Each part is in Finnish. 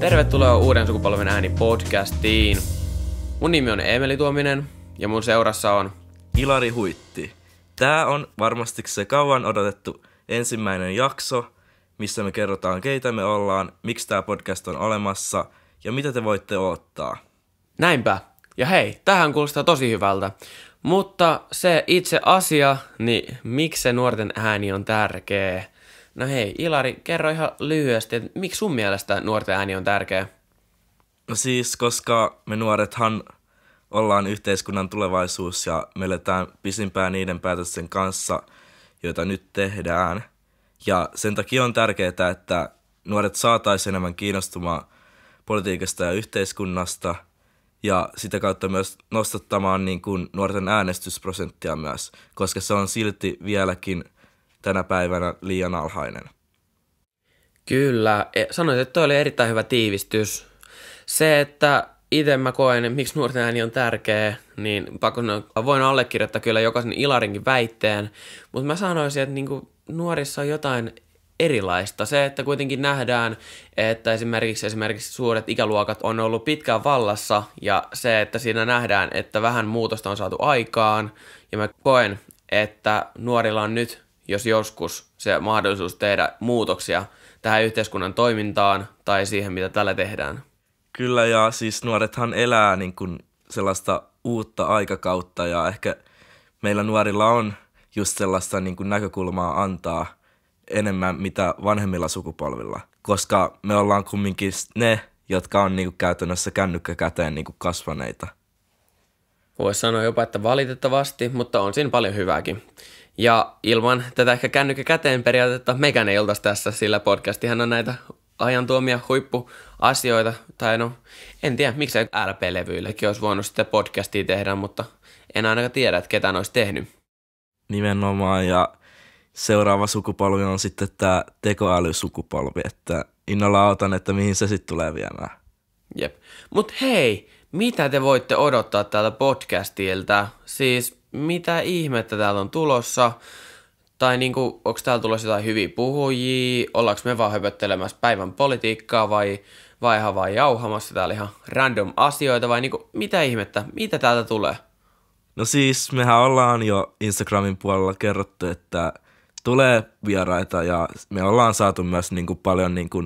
Tervetuloa Uuden sukupolven ääni podcastiin. Mun nimi on Eemeli Tuominen ja mun seurassa on Ilari Huitti. Tää on varmasti se kauan odotettu ensimmäinen jakso, missä me kerrotaan keitä me ollaan, miksi tää podcast on olemassa ja mitä te voitte odottaa. Näinpä. Ja hei, tähän kuulostaa tosi hyvältä. Mutta se itse asia, niin miksi se nuorten ääni on tärkeä? No hei, Ilari, kerro ihan lyhyesti, että miksi sun mielestä nuorten ääni on tärkeä? No siis, koska me nuorethan ollaan yhteiskunnan tulevaisuus ja me eletään pisimpään niiden päätösten kanssa, joita nyt tehdään. Ja sen takia on tärkeää, että nuoret saataisiin enemmän kiinnostumaan politiikasta ja yhteiskunnasta ja sitä kautta myös nostattamaan niin kuin nuorten äänestysprosenttia myös, koska se on silti vieläkin tänä päivänä liian alhainen. Kyllä, sanoit, että toi oli erittäin hyvä tiivistys. Se, että itse mä koen, miksi nuorten ääni on tärkeä, niin voin allekirjoittaa kyllä jokaisen Ilarinkin väitteen, mutta mä sanoisin, että niinku nuorissa on jotain erilaista. Se, että kuitenkin nähdään, että esimerkiksi suuret ikäluokat on ollut pitkään vallassa ja se, että siinä nähdään, että vähän muutosta on saatu aikaan ja mä koen, että nuorilla on nyt, jos joskus, se mahdollisuus tehdä muutoksia tähän yhteiskunnan toimintaan tai siihen, mitä tällä tehdään. Kyllä, ja siis nuorethan elää niin kuin sellaista uutta aikakautta ja ehkä meillä nuorilla on just sellaista niin kuin näkökulmaa antaa enemmän mitä vanhemmilla sukupolvilla, koska me ollaan kumminkin ne, jotka on niin kuin käytännössä kännykkä käteen niin kuin kasvaneita. Voisi sanoa jopa, että valitettavasti, mutta on siinä paljon hyvääkin. Ja ilman tätä ehkä kännykkä käteen periaatetta mekään ei oltaisi tässä, sillä podcastihan on näitä ajan tuomia huippuasioita, tai no, en tiedä, miksei LP-levyillekin olisi voinut sitten podcastia tehdä, mutta en ainakaan tiedä, että ketään olisi tehnyt. Nimenomaan, ja seuraava sukupolvi on sitten tämä tekoälysukupolvi, että innolla odotan, että mihin se sitten tulee viemään. Jep. Mut hei, mitä te voitte odottaa täältä podcastilta? Siis mitä ihmettä täältä on tulossa? Tai niinku, onko täällä tulossa jotain hyviä puhujia? Ollaanko me vaan höpöttelemässä päivän politiikkaa vai ihan vaan jauhamassa täällä ihan random asioita? Vai niinku, mitä ihmettä? Mitä täältä tulee? No siis, mehän ollaan jo Instagramin puolella kerrottu, että tulee vieraita ja me ollaan saatu myös niinku paljon niinku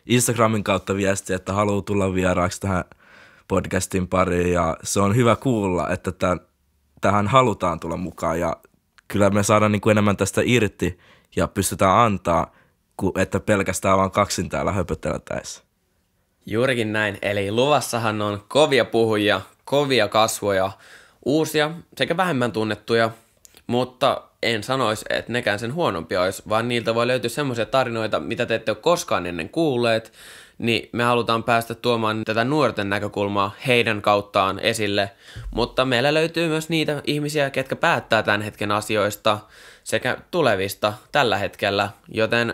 Instagramin kautta viestiä, että haluaa tulla vieraaksi tähän podcastin pariin ja se on hyvä kuulla, että tähän halutaan tulla mukaan ja kyllä me saadaan niin kuin enemmän tästä irti ja pystytään antaa, että pelkästään vaan kaksin täällä höpöteltäessä. Juurikin näin, eli luvassahan on kovia puhujia, kovia kasvoja, uusia sekä vähemmän tunnettuja, mutta en sanoisi, että nekään sen huonompia olisi, vaan niiltä voi löytyä semmoisia tarinoita, mitä te ette ole koskaan ennen kuulleet, niin me halutaan päästä tuomaan tätä nuorten näkökulmaa heidän kauttaan esille, mutta meillä löytyy myös niitä ihmisiä, ketkä päättää tämän hetken asioista sekä tulevista tällä hetkellä, joten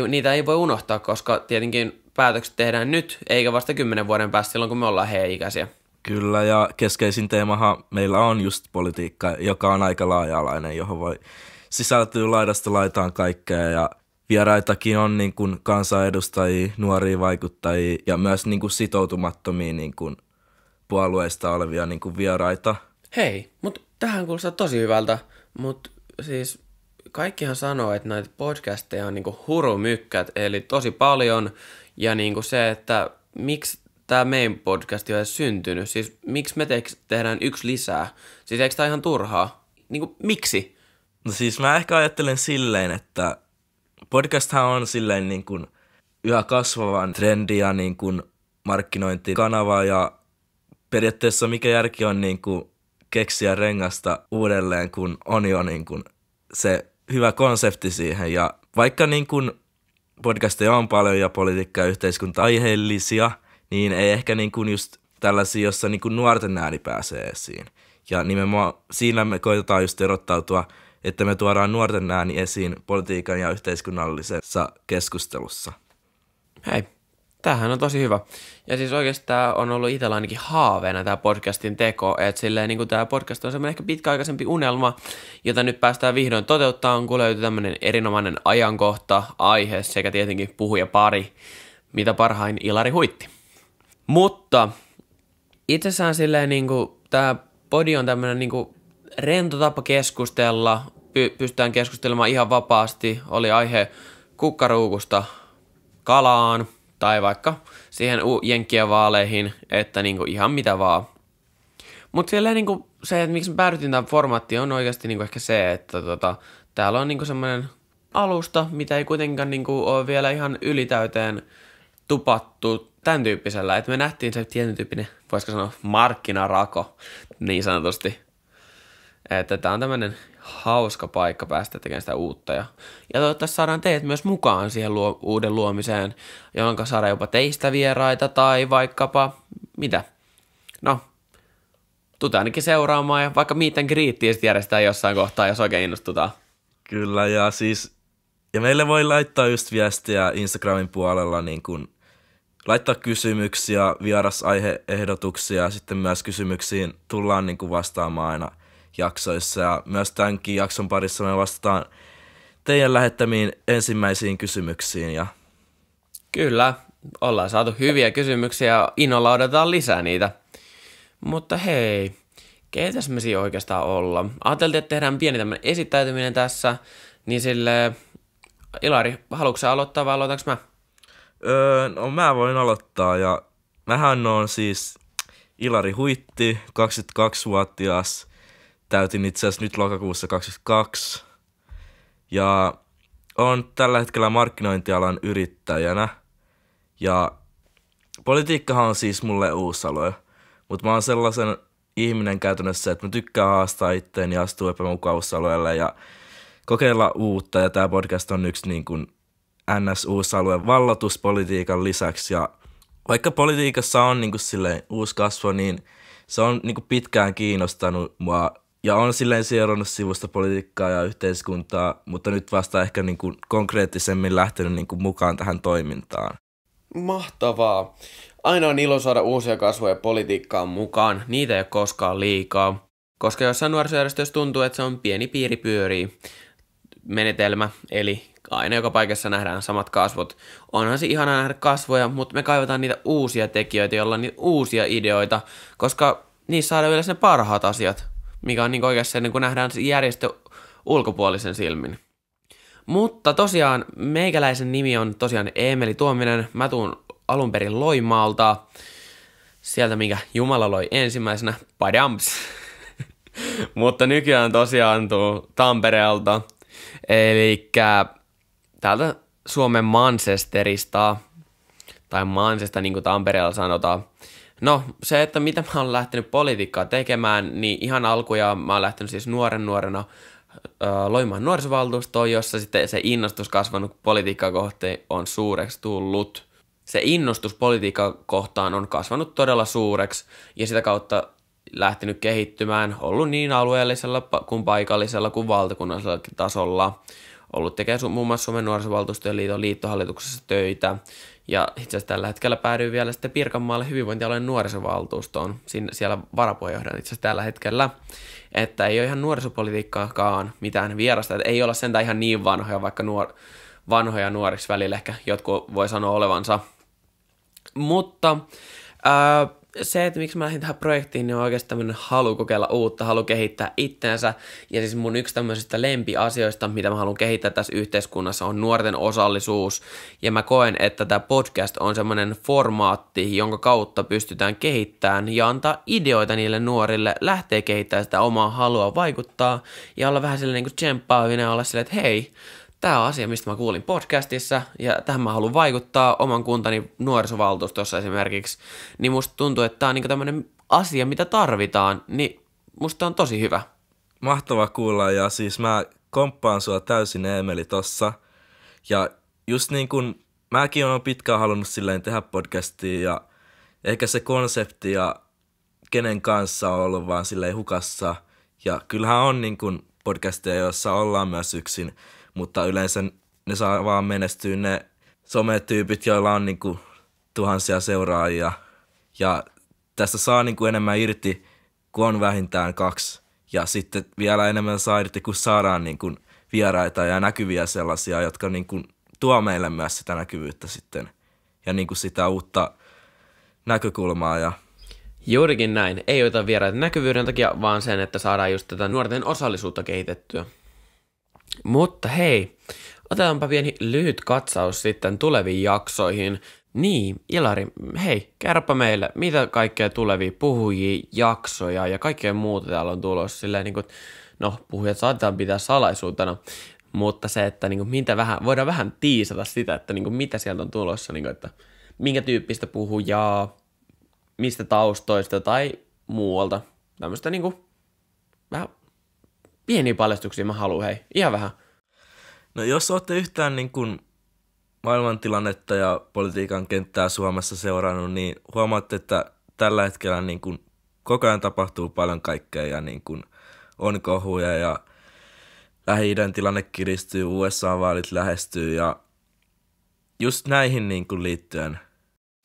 niitä ei voi unohtaa, koska tietenkin päätökset tehdään nyt, eikä vasta 10 vuoden päästä silloin, kun me ollaan heidän ikäisiä. Kyllä, ja keskeisin teemahan meillä on just politiikka, joka on aika laaja-alainen, johon voi sisältyä laidasta laitaan kaikkea ja vieraitakin on niin kuin kansanedustajia, nuoria vaikuttajia ja myös niin kuin sitoutumattomia niin kuin puolueista olevia niin kuin vieraita. Hei, mutta tähän kuulostaa tosi hyvältä, mutta siis kaikkihan sanoo, että näitä podcasteja on niin kuin hurumykkät, eli tosi paljon ja niin kuin se, että miksi tämä meidän podcast on edes syntynyt, siis miksi me tehdään yksi lisää, siis eikö tämä ihan turhaa, niin kuin miksi? No siis mä ehkä ajattelen silleen, että podcasthan on silleen niin kuin yhä kasvavan trendi ja niin kuin markkinointikanava ja periaatteessa mikä järki on niin kuin keksiä rengasta uudelleen, kun on jo niin kuin se hyvä konsepti siihen. Ja vaikka niin kuin podcasteja on paljon ja politiikka- ja yhteiskunta-aiheellisia, niin ei ehkä niin kuin just tällaisia, jossa niin kuin nuorten ääni pääsee esiin. Ja nimenomaan siinä me koitetaan just erottautua, että me tuodaan nuorten ääni esiin politiikan ja yhteiskunnallisessa keskustelussa. Hei, Tämähän on tosi hyvä. Ja siis oikeastaan tämä on ollut itsellä ainakin haaveena tämä podcastin teko, että silleen niin kuin tämä podcast on semmoinen ehkä pitkäaikaisempi unelma, jota nyt päästään vihdoin toteuttamaan, kun löytyy tämmöinen erinomainen ajankohta, aihe sekä tietenkin puhuja pari, mitä parhain Ilari Huitti. Mutta itsessään silleen niin kuin tämä podi on tämmöinen niin kuin rento tapa keskustella, pystytään keskustelemaan ihan vapaasti, oli aihe kukkaruukusta kalaan, tai vaikka siihen jenkkien vaaleihin, että niinku ihan mitä vaan. Mutta silleen niinku se, että miksi me päädyttiin tämän formaattiin, on oikeasti niinku ehkä se, että täällä on niinku semmoinen alusta, mitä ei kuitenkaan niinku ole vielä ihan ylitäyteen tupattu tämän tyyppisellä. Että me nähtiin se tietyn tyyppinen, voisiko sanoa, markkinarako niin sanotusti. Että tää on tämmöinen hauska paikka päästä tekemään sitä uutta. Ja toivottavasti saadaan teidät myös mukaan siihen uuden luomiseen, jolloin saadaan jopa teistä vieraita tai vaikkapa mitä. No, tuutte ainakin seuraamaan ja vaikka meet and greetia järjestetään jossain kohtaa, jos oikein innostutaan. Kyllä, ja meille voi laittaa just viestiä Instagramin puolella, niin kun laittaa kysymyksiä, vierasaiheehdotuksia ja sitten myös kysymyksiin tullaan niin kun vastaamaan aina jaksoissa. Ja myös tämänkin jakson parissa me vastataan teidän lähettämiin ensimmäisiin kysymyksiin. Ja kyllä, ollaan saatu hyviä kysymyksiä ja innolla odotetaan lisää niitä. Mutta hei, keitäs me siinä oikeastaan olla? Ajateltiin, että tehdään pieni tämmöinen esittäytyminen tässä, niin sille Ilari, haluatko sä aloittaa vai aloitanko mä? No mä voin aloittaa ja mähän on siis Ilari Huitti, 22-vuotias, täytin itse asiassa nyt lokakuussa 22 ja on tällä hetkellä markkinointialan yrittäjänä ja politiikkahan on siis mulle uusi alue, mutta mä oon sellaisen ihminen käytännössä, että mä tykkään haastaa itteeni ja astua epämukavuusalueelle ja kokeilla uutta ja tää podcast on yksi niin kuin NS-uusi alue vallatuspolitiikan lisäksi ja vaikka politiikassa on niin kuin silleen uusi kasvo, niin se on niin kuin pitkään kiinnostanut mua ja on silleen seurannut sivusta politiikkaa ja yhteiskuntaa, mutta nyt vasta ehkä niin kuin konkreettisemmin lähtenyt niin kuin mukaan tähän toimintaan. Mahtavaa. Aina on ilo saada uusia kasvoja politiikkaan mukaan. Niitä ei ole koskaan liikaa. Koska jossain nuorisojärjestössä tuntuu, että se on pieni piiri pyörii menetelmä, eli aina joka paikassa nähdään samat kasvot. Onhan se ihana nähdä kasvoja, mutta me kaivataan niitä uusia tekijöitä, joilla on niitä uusia ideoita, koska niissä saadaan yleensä ne parhaat asiat, mikä on niin oikeassa niin kun nähdään se järjestö ulkopuolisen silmin. Mutta tosiaan meikäläisen nimi on tosiaan Eemeli Tuominen. Mä tuun alun perin Loimaalta, sieltä minkä Jumala loi ensimmäisenä, padams. Mutta nykyään tosiaan tuu Tampereelta, eli täältä Suomen Manchesterista, tai Mansesta niin kuin Tampereella sanotaan. No se, että mitä mä oon lähtenyt politiikkaa tekemään, niin ihan alkujaan mä oon lähtenyt siis nuorena Loimaan nuorisovaltuustoon, jossa sitten se innostus kasvanut politiikkaa kohtaan on suureksi tullut. Se innostus politiikkaa kohtaan on kasvanut todella suureksi ja sitä kautta lähtenyt kehittymään, ollut niin alueellisella kuin paikallisella kuin valtakunnallisellakin tasolla. Ollut tekemään muun muassa Suomen nuorisovaltuustojen liiton liittohallituksessa töitä. Ja itse asiassa tällä hetkellä päädyin vielä sitten Pirkanmaalle hyvinvointialueen nuorisovaltuustoon. Siellä varapuheenjohtajan itse asiassa tällä hetkellä. Että ei ole ihan nuorisopolitiikkaakaan mitään vierasta. Että ei olla sentään ihan niin vanhoja, vaikka vanhoja nuoriksi välillä ehkä jotkut voi sanoa olevansa. Mutta se, että miksi mä lähdin tähän projektiin, niin on oikeasti tämmöinen halu kokeilla uutta, halu kehittää itseänsä. Ja siis mun yksi tämmöisistä lempiasioista, mitä mä haluan kehittää tässä yhteiskunnassa, on nuorten osallisuus. Ja mä koen, että tämä podcast on semmoinen formaatti, jonka kautta pystytään kehittämään ja antaa ideoita niille nuorille, lähtee kehittämään sitä omaa halua vaikuttaa ja olla vähän silleen niin kuin tsemppaavinen ja olla silleen, että hei, tämä on asia, mistä mä kuulin podcastissa, ja tähän mä haluan vaikuttaa oman kuntani nuorisovaltuustossa esimerkiksi, niin musta tuntuu, että tämä on niinku tämmöinen asia, mitä tarvitaan, niin musta on tosi hyvä. Mahtava kuulla, ja siis mä komppaan sua täysin Eemeli tossa, ja just niin kuin mäkin olen pitkään halunnut silleen tehdä podcastia, ja ehkä se konsepti ja kenen kanssa on ollut vaan silleen hukassa, ja kyllähän on niin kuin podcasteja, joissa ollaan myös yksin, mutta yleensä ne saa vaan menestyä ne sometyypit, joilla on niinku tuhansia seuraajia. Ja tästä saa niin kuin enemmän irti, kun on vähintään 2. Ja sitten vielä enemmän saa irti, kun saadaan niin kuin vieraita ja näkyviä sellaisia, jotka niin kuin tuo meille myös sitä näkyvyyttä sitten. Ja niin kuin sitä uutta näkökulmaa. Ja Juurikin näin. Ei ota vieraita näkyvyyden takia, vaan sen, että saadaan just tätä nuorten osallisuutta kehitettyä. Mutta hei, otetaanpa pieni lyhyt katsaus sitten tuleviin jaksoihin. Niin, Ilari, hei, kerropa meille, mitä kaikkea tulevia puhujia, jaksoja ja kaikkea muuta täällä on tulossa. Silleen, niin kuin, no, puhujat saatetaan pitää salaisuutena, mutta se, että niin kuin, voidaan vähän tiisata sitä, että niin kuin, mitä sieltä on tulossa, niin kuin, että minkä tyyppistä puhujaa, mistä taustoista tai muualta. Tämmöistä niin kuin, vähän pieniä paljastuksia mä haluan, hei, ihan vähän. no jos olette yhtään niin kuin maailmantilannetta ja politiikan kenttää Suomessa seurannut, niin huomaatte, että tällä hetkellä niin kuin koko ajan tapahtuu paljon kaikkea ja niin kuin on kohuja ja Lähi-idän tilanne kiristyy, USA-vaalit lähestyy ja just näihin niin kuin liittyen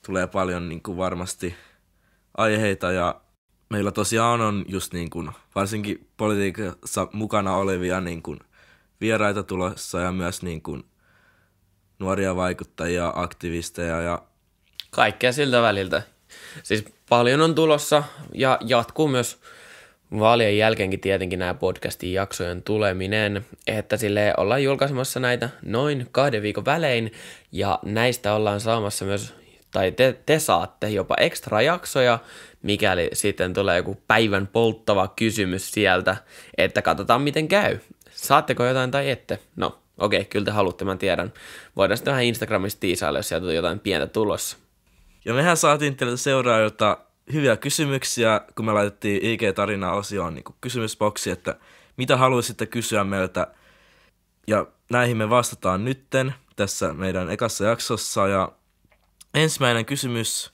tulee paljon niin kuin varmasti aiheita ja meillä tosiaan on just niin kuin varsinkin politiikassa mukana olevia niin kuin vieraita tulossa ja myös niin kuin nuoria vaikuttajia, aktivisteja ja Kaikkea siltä väliltä. Siis paljon on tulossa ja jatkuu myös vaalien jälkeenkin tietenkin nämä podcastin jaksojen tuleminen, että sille ollaan julkaisemassa näitä noin 2 viikon välein ja näistä ollaan saamassa myös, tai te saatte jopa ekstra jaksoja, mikäli sitten tulee joku päivän polttava kysymys sieltä, että katsotaan miten käy. Saatteko jotain tai ette? No, okei, kyllä te haluatte, mä tiedän. Voidaan sitten vähän Instagramissa tiisailla, jos sieltä on jotain pientä tulossa. ja mehän saatiin teiltä seuraajilta hyviä kysymyksiä, kun me laitettiin IG-tarina-osioon niin kysymysboksi, että mitä haluaisitte kysyä meiltä. Ja näihin me vastataan nytten tässä meidän ekassa jaksossa. Ja ensimmäinen kysymys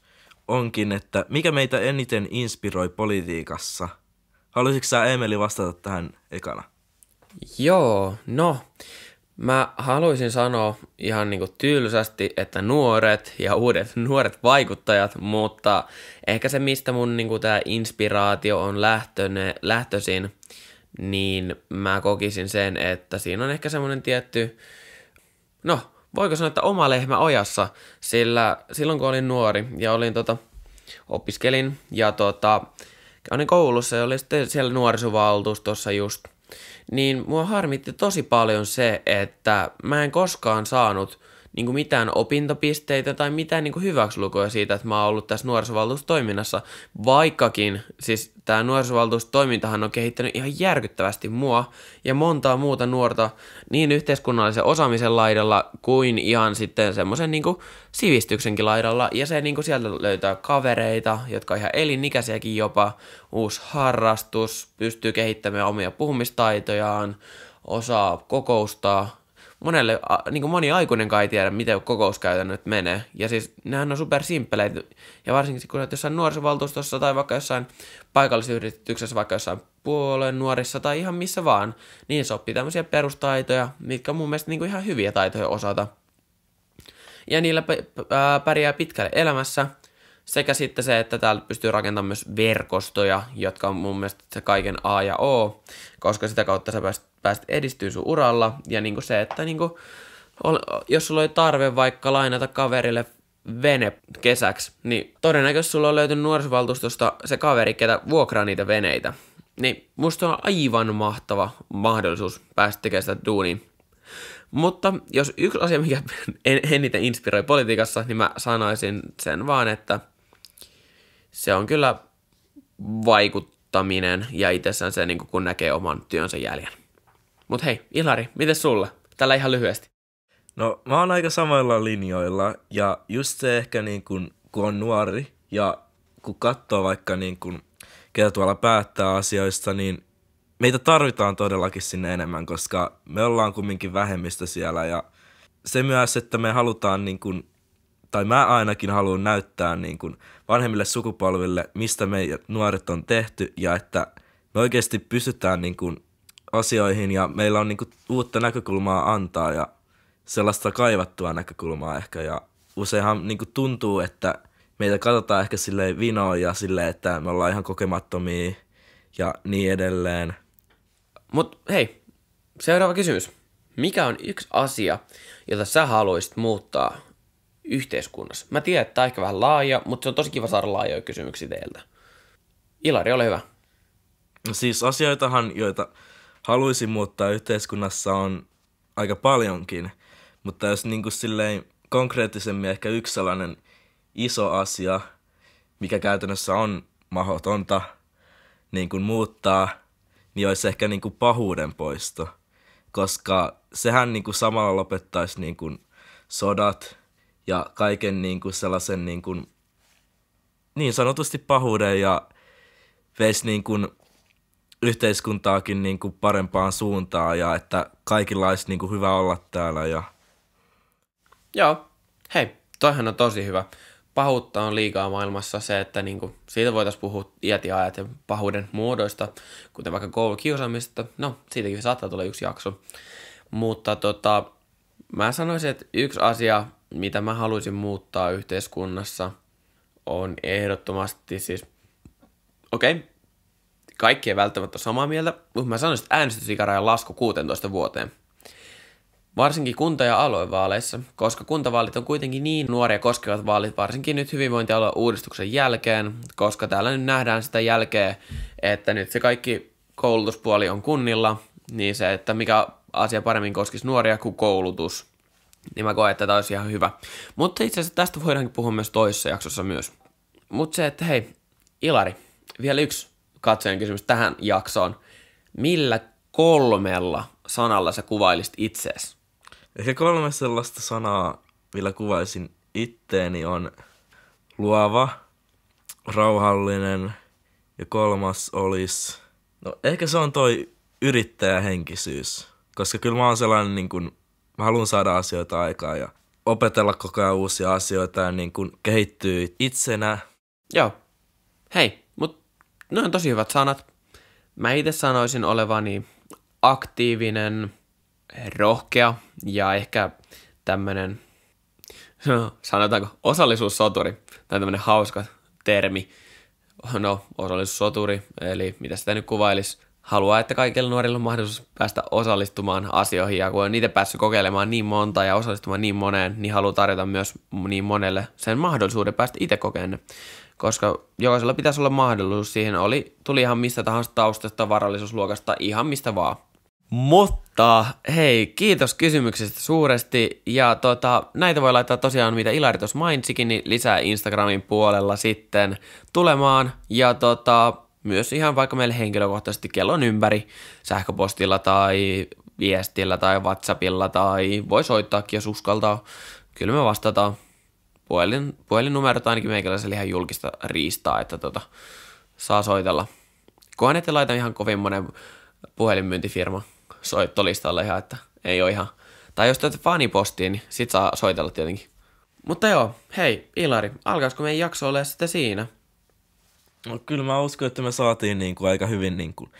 onkin, että mikä meitä eniten inspiroi politiikassa? Haluaisitko sä, Emeli, vastata tähän ekana? Joo, no, mä haluaisin sanoa ihan niinku tylsästi, että nuoret ja uudet nuoret vaikuttajat, mutta ehkä se, mistä mun niinku tää inspiraatio on lähtöisin, niin mä kokisin sen, että siinä on ehkä semmoinen tietty, no, voiko sanoa, että oma lehmä ojassa, sillä silloin kun olin nuori ja opiskelin ja olin koulussa ja olin sitten siellä nuorisovaltuustossa just, niin mua harmitti tosi paljon se, että mä en koskaan saanut niinku mitään opintopisteitä tai mitään niinku hyväksilukuja siitä, että mä oon ollut tässä nuorisovaltuustoiminnassa, vaikkakin siis tää nuorisovaltuustoimintahan on kehittänyt ihan järkyttävästi mua ja montaa muuta nuorta niin yhteiskunnallisen osaamisen laidalla kuin ihan sitten semmoisen niinku sivistyksenkin laidalla, ja se niinku sieltä löytää kavereita, jotka on ihan elinikäisiäkin jopa, uusi harrastus, pystyy kehittämään omia puhumistaitojaan, osaa kokoustaa. Niin kuin moni aikuinenkaan ei tiedä, miten kokouskäytännöt menee. Ja siis nehän on supersimppeleitä. Ja varsinkin kun olet jossain nuorisovaltuustossa tai vaikka jossain paikallisyhdistyksessä, vaikka jossain puolueen nuorissa tai ihan missä vaan, niin se oppii tämmöisiä perustaitoja, mitkä on mun mielestä niin kuin ihan hyviä taitoja osata. Ja niillä pärjää pitkälle elämässä. Sekä sitten se, että täällä pystyy rakentamaan myös verkostoja, jotka on mun mielestä se kaiken A ja O, koska sitä kautta sä pääst edistyä sun uralla. Ja niinku se, että niinku, jos sulla oli tarve vaikka lainata kaverille vene kesäksi, niin todennäköisesti sulla on löytynyt nuorisovaltuustosta se kaveri, ketä vuokraa niitä veneitä. Niin musta on aivan mahtava mahdollisuus päästä tekemään sitä duunia. Mutta jos yksi asia, mikä eniten inspiroi politiikassa, niin mä sanoisin sen vaan, että se on kyllä vaikuttaminen ja itsessään se, niin kun näkee oman työnsä jäljen. Mut hei, Ilari, mites sulla? Tällä ihan lyhyesti. No mä oon aika samoilla linjoilla ja just se ehkä niin kun on nuori ja kun katsoo vaikka niin kun ketä tuolla päättää asioista, niin meitä tarvitaan todellakin sinne enemmän, koska me ollaan kumminkin vähemmistö siellä ja se myös, että me halutaan niin kuin, tai mä ainakin haluan näyttää niin kuin vanhemmille sukupolville, mistä meidät nuoret on tehty ja että me oikeasti pystytään niin kuin asioihin ja meillä on niin kuin uutta näkökulmaa antaa ja sellaista kaivattua näkökulmaa ehkä ja useinhan niin kuin tuntuu, että meitä katsotaan ehkä silleen vinoon ja silleen, että me ollaan ihan kokemattomia ja niin edelleen. Mut hei, seuraava kysymys. Mikä on yksi asia, jota sä haluaisit muuttaa yhteiskunnassa? Mä tiedän, että tämä on ehkä vähän laaja, mutta se on tosi kiva saada laajoja kysymyksiä teiltä. Ilari, ole hyvä. Siis asioitahan, joita haluaisin muuttaa yhteiskunnassa on aika paljonkin, mutta jos niin kuin silleen konkreettisemmin ehkä yksi sellainen iso asia, mikä käytännössä on mahdotonta niin kuin muuttaa, niin olisi ehkä niin kuin pahuuden poisto, koska sehän niin kuin samalla lopettaisi niin kuin sodat ja kaiken niin kuin sellaisen niin sanotusti pahuuden ja veisi niin kuin yhteiskuntaakin niin kuin parempaan suuntaan ja että kaikilla olisi niin kuin hyvä olla täällä. Joo, hei, toihan on tosi hyvä. Pahuutta on liikaa maailmassa se, että niinku, siitä voitaisiin puhua iät ja ajat ja pahuuden muodoista, kuten vaikka koulukiusaamista. No, siitäkin saattaa tulla yksi jakso. Mutta mä sanoisin, että yksi asia, mitä mä haluaisin muuttaa yhteiskunnassa, on ehdottomasti siis, kaikki ei välttämättä ole samaa mieltä, mutta mä sanoisin, että äänestysikärajan lasku 16 vuoteen. Varsinkin kunta- ja aluevaaleissa, koska kuntavaalit on kuitenkin niin nuoria koskevat vaalit, varsinkin nyt hyvinvointialueen uudistuksen jälkeen, koska täällä nyt nähdään sitä jälkeen, että nyt se kaikki koulutuspuoli on kunnilla, niin se, että mikä asia paremmin koskisi nuoria kuin koulutus, niin mä koen, että tämä olisi ihan hyvä. Mutta itse asiassa tästä voidaankin puhua myös toisessa jaksossa myös. Mutta se, että hei, Ilari, vielä yksi katsojan kysymys tähän jaksoon. Millä 3 sanalla sä kuvailisit itseesi? Ehkä 3 sellaista sanaa, millä kuvaisin itteeni, on luova, rauhallinen ja 3 olisi, no ehkä se on toi yrittäjähenkisyys, koska kyllä mä oon sellainen, niin kun, mä haluan saada asioita aikaan ja opetella koko ajan uusia asioita ja niin kun kehittyä itsenä. Joo, hei, mutta ne on tosi hyvät sanat. Mä itse sanoisin olevani aktiivinen, rohkea ja ehkä tämmönen, sanotaanko osallisuussoturi, tai tämmönen hauska termi. No, osallisuussoturi, eli mitä sitä nyt kuvailisi, haluaa, että kaikilla nuorilla on mahdollisuus päästä osallistumaan asioihin, ja kun on niitä päässyt kokeilemaan niin monta ja osallistumaan niin moneen, niin haluaa tarjota myös niin monelle sen mahdollisuuden päästä itse kokeen ne. Koska jokaisella pitäisi olla mahdollisuus siihen, tuli ihan mistä tahansa taustasta, varallisuusluokasta, ihan mistä vaan. Mutta hei, kiitos kysymyksestä suuresti, ja näitä voi laittaa tosiaan, mitä Ilari tuossa mainitsikin, niin lisää Instagramin puolella sitten tulemaan, ja myös ihan vaikka meille henkilökohtaisesti kellon ympäri, sähköpostilla tai viestillä tai WhatsAppilla, tai voi soittaakin, jos uskaltaa, kyllä me vastataan. Puhelinnumerot ainakin meikäläisellä ihan julkista riistaa, että saa soitella. Kunhan ette laita ihan kovin monen puhelinmyyntifirma soittolistalle ihan, että ei ole ihan. Tai jos teette fanipostiin, niin sit saa soitella tietenkin. Mutta joo, hei Ilari, alkaisiko meidän jakso ole sitten siinä? No kyllä mä uskon, että me saatiin niin kuin aika hyvin niin kuin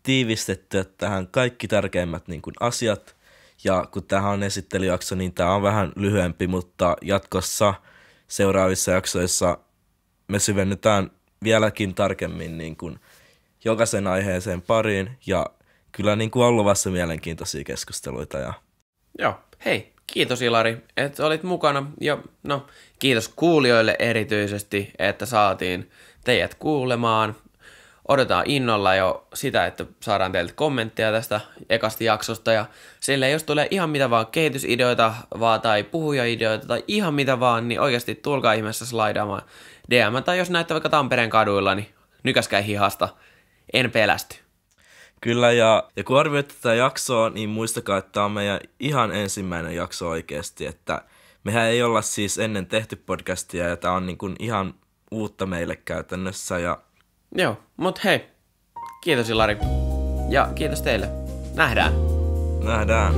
tiivistettyä tähän kaikki tärkeimmät niin kuin asiat. Ja kun tämähän on esittelyjakso, niin tämä on vähän lyhyempi, mutta jatkossa seuraavissa jaksoissa me syvennytään vieläkin tarkemmin niin kuin jokaisen aiheeseen pariin ja kyllä niin kuin on luvassa mielenkiintoisia keskusteluita. Joo, hei, kiitos Ilari, että olit mukana ja no kiitos kuulijoille erityisesti, että saatiin teidät kuulemaan. Odotetaan innolla jo sitä, että saadaan teiltä kommentteja tästä ekasta jaksosta ja silleen, jos tulee ihan mitä vaan kehitysideoita vaan tai puhujaideoita tai ihan mitä vaan, niin oikeasti tulkaa ihmeessä slaidaamaan DM tai jos näette vaikka Tampereen kaduilla, niin nykäskää hihasta, en pelästy. Kyllä ja kun arvioitte tätä jaksoa, niin muistakaa, että tämä on meidän ihan ensimmäinen jakso oikeasti, että mehän ei olla siis ennen tehty podcastia ja tämä on niin kuin ihan uutta meille käytännössä ja joo, mut hei, kiitos Ilari ja kiitos teille. Nähdään. Nähdään.